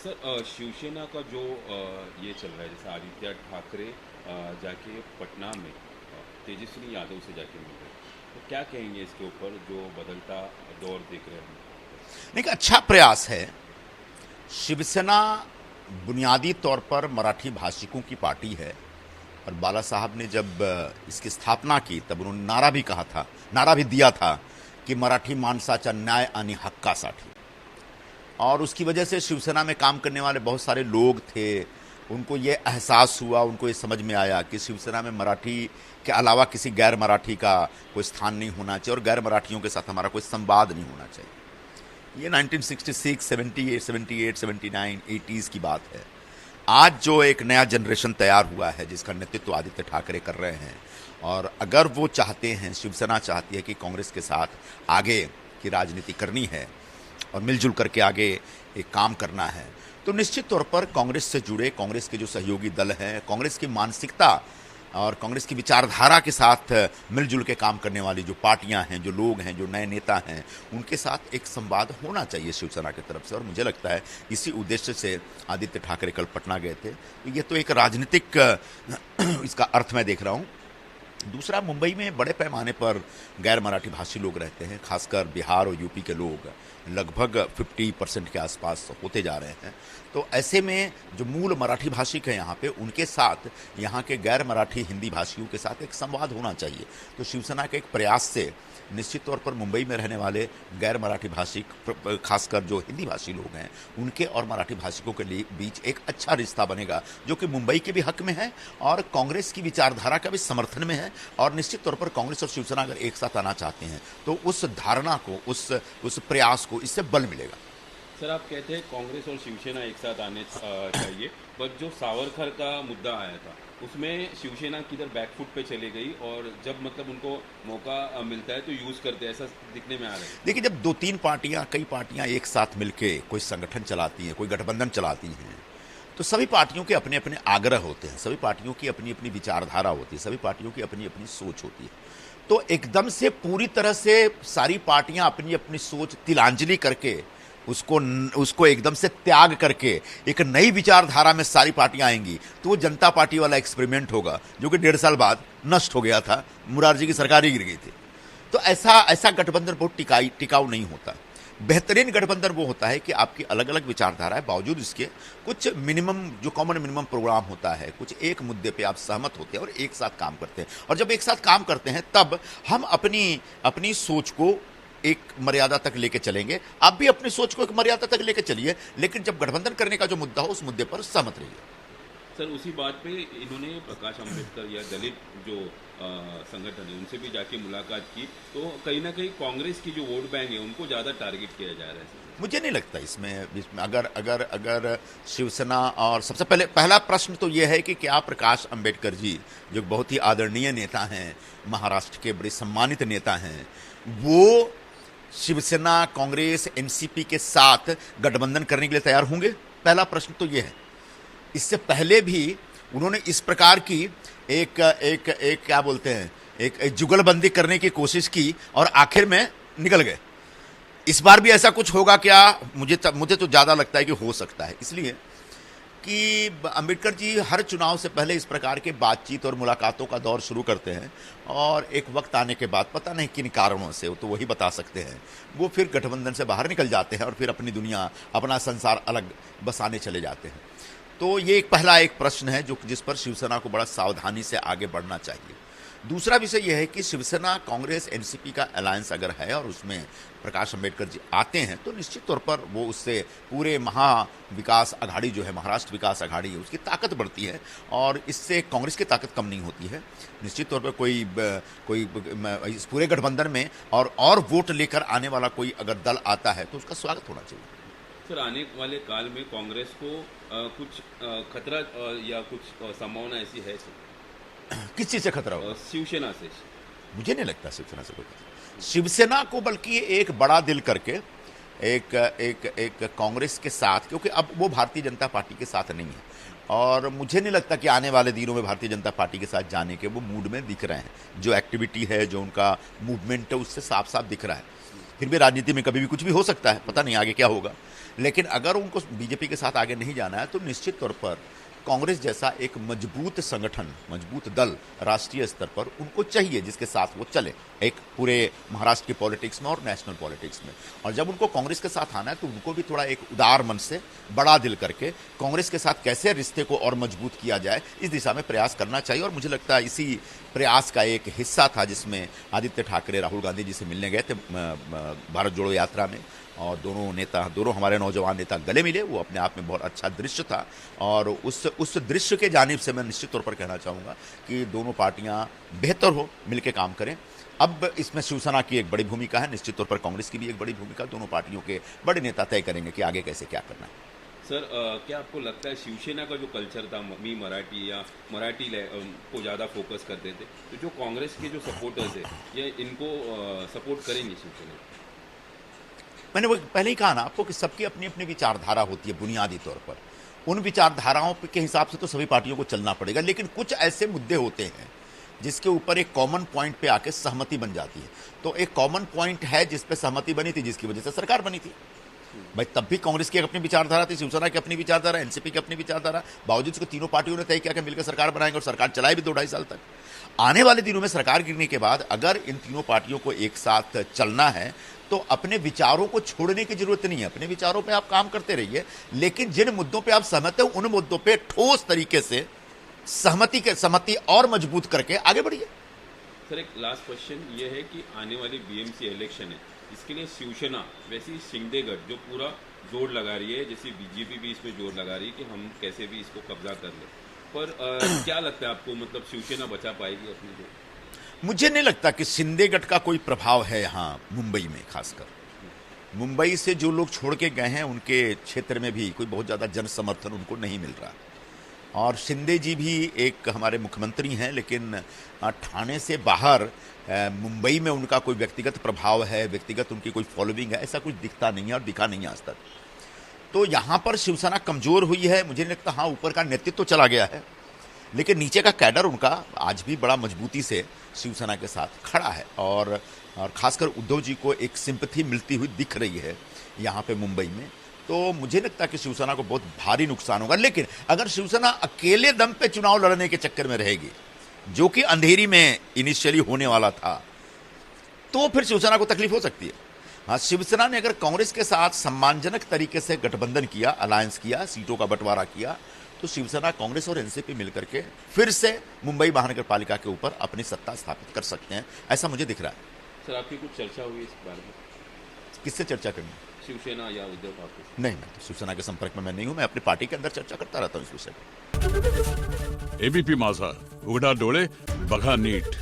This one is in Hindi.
सर शिवसेना का जो ये चल रहा है, जैसे आदित्य ठाकरे जाके पटना में तेजस्वी यादव से जाके मिल रहे हैं, तो क्या कहेंगे इसके ऊपर जो बदलता दौर देख रहे हैं? एक अच्छा प्रयास है। शिवसेना बुनियादी तौर पर मराठी भाषिकों की पार्टी है और बाला साहब ने जब इसकी स्थापना की तब उन्होंने नारा भी दिया था कि मराठी माणसाचा न्याय आणि हक्कासाठी। और उसकी वजह से शिवसेना में काम करने वाले बहुत सारे लोग थे, उनको ये एहसास हुआ, उनको ये समझ में आया कि शिवसेना में मराठी के अलावा किसी गैर मराठी का कोई स्थान नहीं होना चाहिए और गैर मराठियों के साथ हमारा कोई संवाद नहीं होना चाहिए। ये 1966, 78, 78, 79, 80s की बात है। आज जो एक नया जनरेशन तैयार हुआ है जिसका नेतृत्व आदित्य ठाकरे कर रहे हैं, और अगर वो चाहते हैं, शिवसेना चाहती है कि कांग्रेस के साथ आगे की राजनीति करनी है और मिलजुल करके आगे एक काम करना है, तो निश्चित तौर पर कांग्रेस से जुड़े, कांग्रेस के जो सहयोगी दल हैं, कांग्रेस की मानसिकता और कांग्रेस की विचारधारा के साथ मिलजुल के काम करने वाली जो पार्टियां हैं, जो लोग हैं, जो नए नेता हैं, उनके साथ एक संवाद होना चाहिए शिवसेना की तरफ से। और मुझे लगता है इसी उद्देश्य से आदित्य ठाकरे कल पटना गए थे। ये तो एक राजनीतिक इसका अर्थ मैं देख रहा हूँ। दूसरा, मुंबई में बड़े पैमाने पर गैर मराठी भाषी लोग रहते हैं, खासकर बिहार और यूपी के लोग लगभग 50% के आसपास होते जा रहे हैं। तो ऐसे में जो मूल मराठी भाषिक हैं यहाँ पे, उनके साथ यहाँ के गैर मराठी हिंदी भाषियों के साथ एक संवाद होना चाहिए। तो शिवसेना के एक प्रयास से निश्चित तौर पर मुंबई में रहने वाले गैर मराठी भाषिक, खासकर जो हिंदी भाषी लोग हैं, उनके और मराठी भाषिकों के बीच एक अच्छा रिश्ता बनेगा, जो कि मुंबई के भी हक में है और कांग्रेस की विचारधारा का भी समर्थन में है। और निश्चित तौर पर कांग्रेस और शिवसेना अगर एक साथ आना चाहते हैं तो उस धारणा को, उस प्रयास को, इससे बल मिलेगा। सर, आप कहते हैं कांग्रेस और शिवसेना एक साथ आने चाहिए, बट जो सावरकर का मुद्दा आया था उसमें शिवसेना किधर बैकफुट पे चले गई और जब मतलब उनको मौका मिलता है तो यूज करते हैं, ऐसा दिखने में आ रहा है। देखिए, जब दो तीन पार्टियां, कई पार्टियां एक साथ मिलके कोई संगठन चलाती हैं, कोई गठबंधन चलाती हैं, तो सभी पार्टियों के अपने अपने आग्रह होते हैं, सभी पार्टियों की अपनी अपनी विचारधारा होती है, सभी पार्टियों की अपनी अपनी सोच होती है। तो एकदम से पूरी तरह से सारी पार्टियां अपनी अपनी सोच तिलांजलि करके उसको एकदम से त्याग करके एक नई विचारधारा में सारी पार्टियां आएंगी, तो वो जनता पार्टी वाला एक्सपेरिमेंट होगा जो कि 1.5 साल बाद नष्ट हो गया था, मुरारजी की सरकार ही गिर गई थी। तो ऐसा गठबंधन बहुत टिकाऊ नहीं होता। बेहतरीन गठबंधन वो होता है कि आपकी अलग अलग विचारधारा है, बावजूद इसके कुछ मिनिमम, जो कॉमन मिनिमम प्रोग्राम होता है, कुछ एक मुद्दे पे आप सहमत होते हैं और एक साथ काम करते हैं। और जब एक साथ काम करते हैं तब हम अपनी सोच को एक मर्यादा तक लेके चलेंगे। आप भी अपनी सोच को एक मर्यादा तक लेके चलिए, लेकिन जब गठबंधन करने का जो मुद्दा हो, उस मुद्दे पर सहमत रहिए। सर, उसी बात पे इन्होंने प्रकाश अंबेडकर या दलित जो संगठन है उनसे भी जाके मुलाकात की, तो कहीं ना कहीं कांग्रेस की जो वोट बैंक है उनको ज़्यादा टारगेट किया जा रहा है। मुझे नहीं लगता इसमें अगर शिवसेना, और सबसे पहला प्रश्न तो यह है कि क्या प्रकाश अंबेडकर जी, जो बहुत ही आदरणीय नेता हैं, महाराष्ट्र के बड़े सम्मानित नेता हैं, वो शिवसेना, कांग्रेस, एनसीपी के साथ गठबंधन करने के लिए तैयार होंगे? पहला प्रश्न तो यह है। इससे पहले भी उन्होंने इस प्रकार की एक क्या बोलते हैं, एक जुगलबंदी करने की कोशिश की और आखिर में निकल गए। इस बार भी ऐसा कुछ होगा क्या? मुझे तो ज्यादा लगता है कि हो सकता है, इसलिए कि अंबेडकर जी हर चुनाव से पहले इस प्रकार के बातचीत और मुलाकातों का दौर शुरू करते हैं और एक वक्त आने के बाद, पता नहीं किन कारणों से, वो तो वही बता सकते हैं, वो फिर गठबंधन से बाहर निकल जाते हैं और फिर अपनी दुनिया, अपना संसार अलग बसाने चले जाते हैं। तो ये पहला एक प्रश्न है जिस पर शिवसेना को बड़ा सावधानी से आगे बढ़ना चाहिए। दूसरा विषय यह है कि शिवसेना, कांग्रेस, एनसीपी का अलायंस अगर है और उसमें प्रकाश अंबेडकर जी आते हैं, तो निश्चित तौर पर वो उससे पूरे महाविकास आघाड़ी जो है, महाराष्ट्र विकास आघाड़ी है, उसकी ताकत बढ़ती है और इससे कांग्रेस की ताकत कम नहीं होती है। निश्चित तौर पर कोई इस पूरे गठबंधन में और वोट लेकर आने वाला कोई अगर दल आता है तो उसका स्वागत होना चाहिए। सर, आने वाले काल में कांग्रेस को कुछ खतरा या कुछ संभावना ऐसी है सर? किस चीज से खतरा होगा? शिवसेना से। मुझे नहीं लगता शिवसेना से कोई खतरा। शिवसेना को बल्कि एक बड़ा दिल करके एक कांग्रेस के साथ, क्योंकि अब वो भारतीय जनता पार्टी के साथ नहीं है और मुझे नहीं लगता कि आने वाले दिनों में भारतीय जनता पार्टी के साथ जाने के वो मूड में दिख रहे हैं। जो एक्टिविटी है, जो उनका मूवमेंट है, उससे साफ साफ दिख रहा है। फिर भी राजनीति में कभी भी कुछ भी हो सकता है, पता नहीं आगे क्या होगा। लेकिन अगर उनको बीजेपी के साथ आगे नहीं जाना है तो निश्चित तौर पर कांग्रेस जैसा एक मजबूत संगठन, मजबूत दल राष्ट्रीय स्तर पर उनको चाहिए जिसके साथ वो चले, एक पूरे महाराष्ट्र की पॉलिटिक्स में और नेशनल पॉलिटिक्स में। और जब उनको कांग्रेस के साथ आना है तो उनको भी थोड़ा एक उदार मन से, बड़ा दिल करके कांग्रेस के साथ कैसे रिश्ते को और मजबूत किया जाए इस दिशा में प्रयास करना चाहिए। और मुझे लगता है इसी प्रयास का एक हिस्सा था जिसमें आदित्य ठाकरे राहुल गांधी जी से मिलने गए थे भारत जोड़ो यात्रा में, और दोनों हमारे नौजवान नेता गले मिले। वो अपने आप में बहुत अच्छा दृश्य था, और उस दृश्य के जानिब से मैं निश्चित तौर पर कहना चाहूँगा कि दोनों पार्टियां बेहतर हो, मिलकर काम करें। अब इसमें शिवसेना की एक बड़ी भूमिका है, निश्चित तौर पर कांग्रेस की भी एक बड़ी भूमिका। दोनों पार्टियों के बड़े नेता तय करेंगे कि आगे कैसे क्या करना है। सर, क्या आपको लगता है शिवसेना का जो कल्चर था, मी मराठी या मराठी को ज़्यादा फोकस करते थे, तो जो कांग्रेस के जो सपोर्टर्स है ये इनको सपोर्ट करेंगे शिवसेना? मैंने वो पहले ही कहा ना आपको कि सबकी अपनी अपनी विचारधारा होती है बुनियादी तौर पर। उन विचारधाराओं के हिसाब से तो सभी पार्टियों को चलना पड़ेगा, लेकिन कुछ ऐसे मुद्दे होते हैं जिसके ऊपर एक कॉमन पॉइंट पे आके सहमति बन जाती है। तो एक कॉमन पॉइंट है जिस पे सहमति बनी थी, जिसकी वजह से सरकार बनी थी। भाई तब भी कांग्रेस की अपनी विचारधारा थी, शिवसेना की अपनी विचारधारा, एनसीपी की अपनी विचारधारा, बावजूद इसको तीनों पार्टियों ने तय किया कि मिलकर सरकार बनाएंगे, और सरकार चलाई भी 2-2.5 साल तक। आने वाले दिनों में सरकार गिरने के बाद अगर इन तीनों पार्टियों को एक साथ चलना है तो अपने विचारों को छोड़ने की जरूरत नहीं है। अपने विचारों पे आप काम करते रहिए, लेकिन जिन मुद्दों पे आप सहमत हैं उन मुद्दों पे ठोस तरीके से सहमति और मजबूत करके आगे बढ़िए। सर, एक लास्ट क्वेश्चन ये है कि आने वाली बीएमसी इलेक्शन है, इसके लिए शिवसेना वैसे शिंदे गठ जो पूरा जोर लगा रही है, जैसे बीजेपी भी इसमें जोर लगा रही है कि हम कैसे भी इसको कब्जा कर ले, पर क्या लगता है आपको, मतलब शिवसेना बचा पाएगी अपनी जोर? मुझे नहीं लगता कि शिंदे गठ का कोई प्रभाव है यहाँ मुंबई में। खासकर मुंबई से जो लोग छोड़ के गए हैं उनके क्षेत्र में भी कोई बहुत ज्यादा जन समर्थन उनको नहीं मिल रहा। और शिंदे जी भी एक हमारे मुख्यमंत्री हैं, लेकिन ठाणे से बाहर मुंबई में उनका कोई व्यक्तिगत प्रभाव है, व्यक्तिगत उनकी कोई फॉलोइंग है, ऐसा कुछ दिखता नहीं है और दिखा नहीं है आज तक। तो यहाँ पर शिवसेना कमजोर हुई है। मुझे नहीं लगता, हाँ ऊपर का नेतृत्व तो चला गया है, लेकिन नीचे का कैडर उनका आज भी बड़ा मजबूती से शिवसेना के साथ खड़ा है। और खासकर उद्धव जी को एक सिंपैथी मिलती हुई दिख रही है यहाँ पे मुंबई में। तो मुझे लगता है कि शिवसेना को बहुत भारी नुकसान होगा। लेकिन अगर शिवसेना अकेले दम पे चुनाव लड़ने के चक्कर में रहेगी, जो कि अंधेरी में इनिशियली होने वाला था, तो फिर शिवसेना को तकलीफ हो सकती है। हाँ, शिवसेना ने अगर कांग्रेस के साथ सम्मानजनक तरीके से गठबंधन किया, अलायंस किया, सीटों का बंटवारा किया, तो शिवसेना, कांग्रेस और एनसीपी मिलकर के फिर से मुंबई महानगर पालिका के ऊपर अपनी सत्ता स्थापित कर सकते हैं, ऐसा मुझे दिख रहा है। सर, आपकी कुछ चर्चा हुई इस बारे में? किससे चर्चा करनी? शिवसेना या उद्धव ठाकरे? नहीं, मैं तो शिवसेना के संपर्क में मैं नहीं हूं। मैं अपनी पार्टी के अंदर चर्चा करता रहता हूं इस विषय पर। एबीपी माझा, उघडा डोळे बघा नीट।